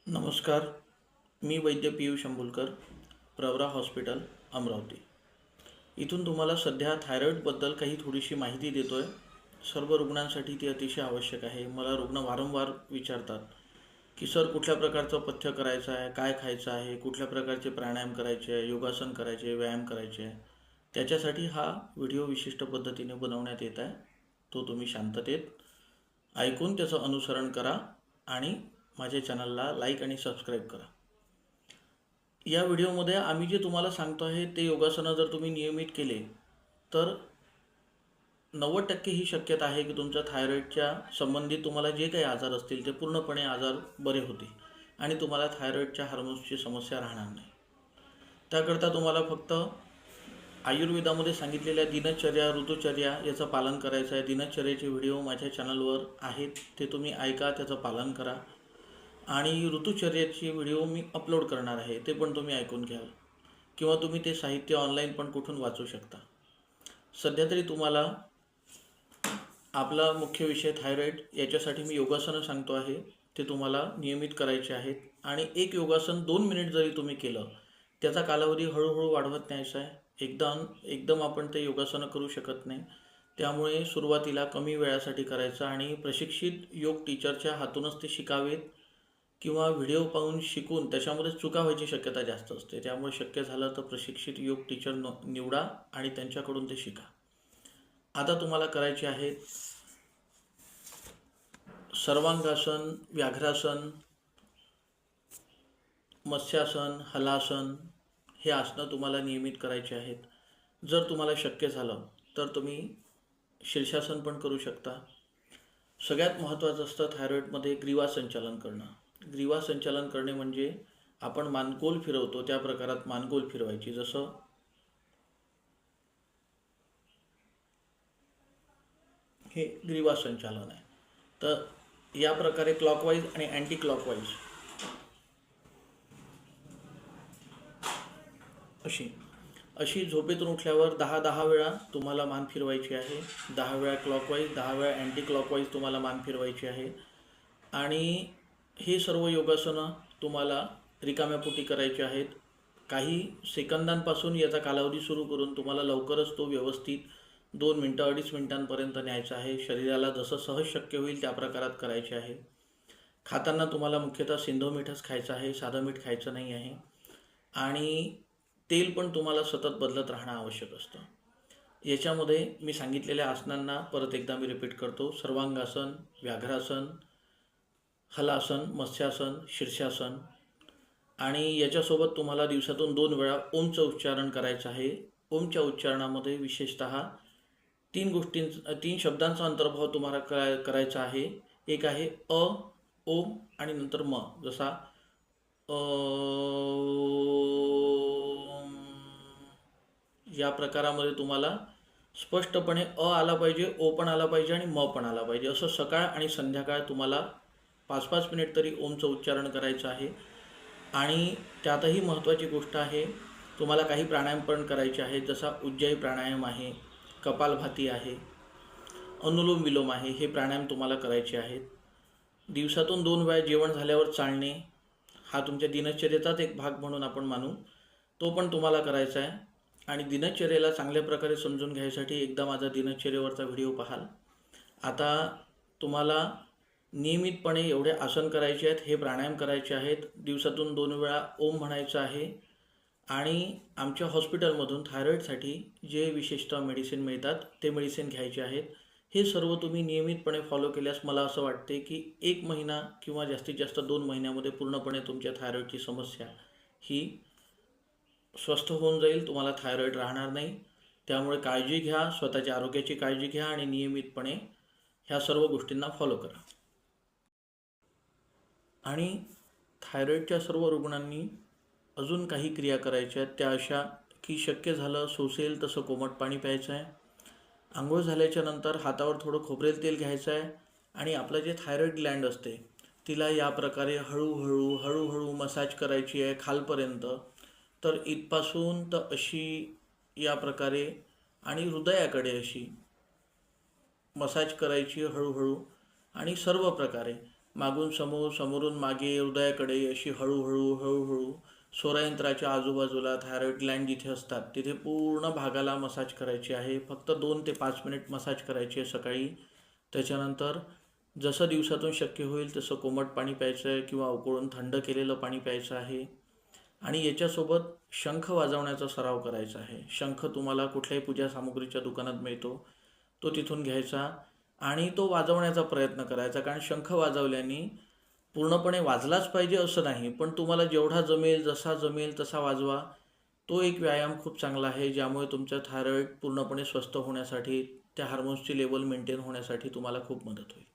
नमस्कार. मी वैद्य पियुष अंबुलकर, प्रवरा हॉस्पिटल, अमरावती. इथून तुम्हाला सध्या थायरॉईडबद्दल काही थोडीशी माहिती देतो आहे. सर्व रुग्णांसाठी ती अतिशय आवश्यक आहे. मला रुग्ण वारंवार विचारतात की सर कुठल्या प्रकारचं पथ्य करायचं आहे, काय खायचं आहे, कुठल्या प्रकारचे प्राणायाम करायचे आहे, योगासन करायचे, व्यायाम करायचे आहे. त्याच्यासाठी हा व्हिडिओ विशिष्ट पद्धतीने बनवण्यात येत आहे. तो तुम्ही शांततेत ऐकून त्याचं अनुसरण करा आणि माझ्या चॅनलला लाईक आणि सबस्क्राईब करा. या व्हिडिओमध्ये आम्ही जे तुम्हाला सांगतो आहे ते योगासनं जर तुम्ही नियमित केले तर 90% ही शक्यता आहे की तुमच्या थायरॉईडच्या संबंधित तुम्हाला जे काही आजार असतील ते पूर्णपणे आजार बरे होतील आणि तुम्हाला थायरॉईडच्या हार्मोन्सची समस्या राहणार नाही. त्याकरता तुम्हाला फक्त आयुर्वेदामध्ये सांगितलेल्या दिनचर्या, ऋतुचर्या याचं पालन करायचं आहे. दिनचर्याचे व्हिडिओ माझ्या चॅनलवर आहेत, ते तुम्ही ऐका, त्याचं पालन करा. आणि ऋतुचर्याची व्हिडिओ मी अपलोड करणार आहे, ते पण तुम्ही ऐकून घ्याल किंवा तुम्ही ते साहित्य ऑनलाईन पण कुठून वाचू शकता. सध्या तरी तुम्हाला आपला मुख्य विषय थायरॉईड, याच्यासाठी मी योगासनं सांगतो आहे, ते तुम्हाला नियमित करायचे आहेत. आणि एक योगासन 2 मिनिट जरी तुम्ही केलं, त्याचा कालावधी हळूहळू वाढवत न्यायचा आहे. एकदम आपण ते योगासनं करू शकत नाही. त्यामुळे सुरुवातीला कमी वेळासाठी करायचं आणि प्रशिक्षित योग टीचरच्या हातूनच ते शिकावेत किंवा व्हिडिओ पाहून शिकून त्याच्यामध्ये चुका व्हायची शक्यता जास्त असते. त्यामुळे शक्य झालं तर प्रशिक्षित योग टीचर निवडा आणि त्यांच्याकडून ते शिका. आता तुम्हाला करायचे आहेत सर्वांगासन, व्याघ्रासन, मत्स्यासन, हलासन. हे आसनं तुम्हाला नियमित करायचे आहेत. जर तुम्हाला शक्य झालं तर तुम्ही शीर्षासन पण करू शकता. सगळ्यात महत्त्वाचं असतं थायरॉईडमध्ये ग्रीवा संचालन करणं. ग्रीवा संचालन करणे म्हणजे आपण मानकोल फिरवतो त्या प्रकारात मानकोल फिरवायची. जसं हे ग्रीवा संचालन आहे. तर या प्रकारे क्लॉकवाईज आणि अँटी क्लॉकवाईज अशी झोपेतून उठल्यावर 10-10 वेळा तुम्हाला मान फिरवायची आहे. 10 वेळा क्लॉकवाईज, 10 वेळा अँटी क्लॉकवाईज तुम्हाला मान फिरवायची आहे. आणि हे सर्व योगासनं तुम्हाला रिकाम्या पोटी करायचे आहेत. काही सेकंदांपासून याचा कालावधी सुरू करून तुम्हाला लवकरच तो व्यवस्थित 2 मिनटं 2.5 मिनटांपर्यंत न्यायचा आहे. शरीराला जसं सहज शक्य होईल त्या प्रकारात करायचे आहे. खाताना तुम्हाला मुख्यतः सिंधव मीठच खायचं आहे, साधं मीठ खायचं नाही आहे. आणि तेल पण तुम्हाला सतत बदलत राहणं आवश्यक असतं. याच्यामध्ये मी सांगितलेल्या आसनांना परत एकदा मी रिपीट करतो. सर्वांगासन, व्याघ्रासन, हलासन, मत्स्यासन, शीर्षासन. आणि याच्यासोबत तुम्हाला दिवसातून 2 वेळा ओमचं उच्चारण करायचं आहे. ओमच्या उच्चारणामध्ये विशेषतः 3 शब्दांचा अंतर्भाव तुम्हाला करायचा आहे. एक आहे अ, ओम आणि नंतर म. जसा या प्रकारामध्ये तुम्हाला स्पष्टपणे अ आला पाहिजे, ओ पण आला पाहिजे आणि म पण आला पाहिजे. असं सकाळ आणि संध्याकाळ तुम्हाला 5-5 मिनिट तरी ओमचं उच्चारण करायचं आहे. आणि त्यातही महत्त्वाची गोष्ट आहे, तुम्हाला काही प्राणायाम पण करायचे आहेत. जसा उज्जाई प्राणायाम आहे, कपालभाती आहे, अनुलोम विलोम आहे. हे प्राणायाम तुम्हाला करायचे आहेत. दिवसातून 2 वेळा जेवण झाल्यावर चालणे हा तुमच्या दिनचर्येचाच एक भाग म्हणून आपण मानू, तो पण तुम्हाला करायचा आहे. आणि दिनचर्येला चांगल्या प्रकारे समजून घ्यायसाठी एकदा माझा दिनचर्येवरचा व्हिडिओ पाहाल. आता तुम्हाला नियमितपणे एवढे आसन करायचे आहेत, हे प्राणायाम करायचे आहेत. दिवसातून 2 वेळा ओम म्हणायचं आहे. आणि आमच्या हॉस्पिटलमधून थायरॉईडसाठी जे विशेषतः मेडिसिन मिळतात ते मेडिसिन घ्यायचे आहेत. हे सर्व तुम्ही नियमितपणे फॉलो केल्यास मला असं वाटते की 1 महिना किंवा जास्तीत जास्त 2 महिन्यामध्ये पूर्णपणे तुमच्या थायरॉईडची समस्या ही स्वस्थ होऊन जाईल. तुम्हाला थायरॉईड राहणार नाही. त्यामुळे काळजी घ्या, स्वतःच्या आरोग्याची काळजी घ्या आणि नियमितपणे ह्या सर्व गोष्टींना फॉलो करा. आणि थायरॉईडच्या सर्व रुग्णांनी अजून काही क्रिया करायच्या आहेत. त्या अशा की शक्य झालं सोसेल तसं कोमट पाणी प्यायचं आहे. आंघोळ झाल्याच्या नंतर हातावर थोडं खोबरेल तेल घ्यायचं आहे आणि आपलं जे थायरॉईड ग्लँड असते तिला या प्रकारे हळूहळू मसाज करायची आहे खालपर्यंत. तर इथपासून तर अशी या प्रकारे आणि हृदयाकडे अशी मसाज करायची हळूहळू आणि सर्व प्रकारे. मागून समोर, समोरून मागे, हृदयाकडे अशी हळूहळू हळूहळू स्वरयंत्राच्या आजूबाजूला थायरॉइड ग्लँड जिथे असतात तिथे पूर्ण भागाला मसाज करायची आहे. फक्त 2 ते 5 मिनिट मसाज करायची आहे सकाळी. त्याच्यानंतर जसं दिवसातून शक्य होईल तसं कोमट पाणी प्यायचं आहे किंवा उकळून थंड केलेलं पाणी प्यायचं आहे. आणि याच्यासोबत शंख वाजवण्याचा सराव करायचा आहे. शंख तुम्हाला कुठल्याही पूजा सामुग्रीच्या दुकानात मिळतो, तो तिथून घ्यायचा आणि तो वाजवण्याचा प्रयत्न करायचा. कारण शंख वाजवल्याने पूर्णपणे वाजलाच पाहिजे असं नाही, पण तुम्हाला जेवढा जमेल, जसा जमेल तसा वाजवा. तो एक व्यायाम खूप चांगला आहे, ज्यामुळे तुमचं थायरॉईड पूर्णपणे स्वस्थ होण्यासाठी, त्या हार्मोन्सची लेवल मेंटेन होण्यासाठी तुम्हाला खूप मदत होईल.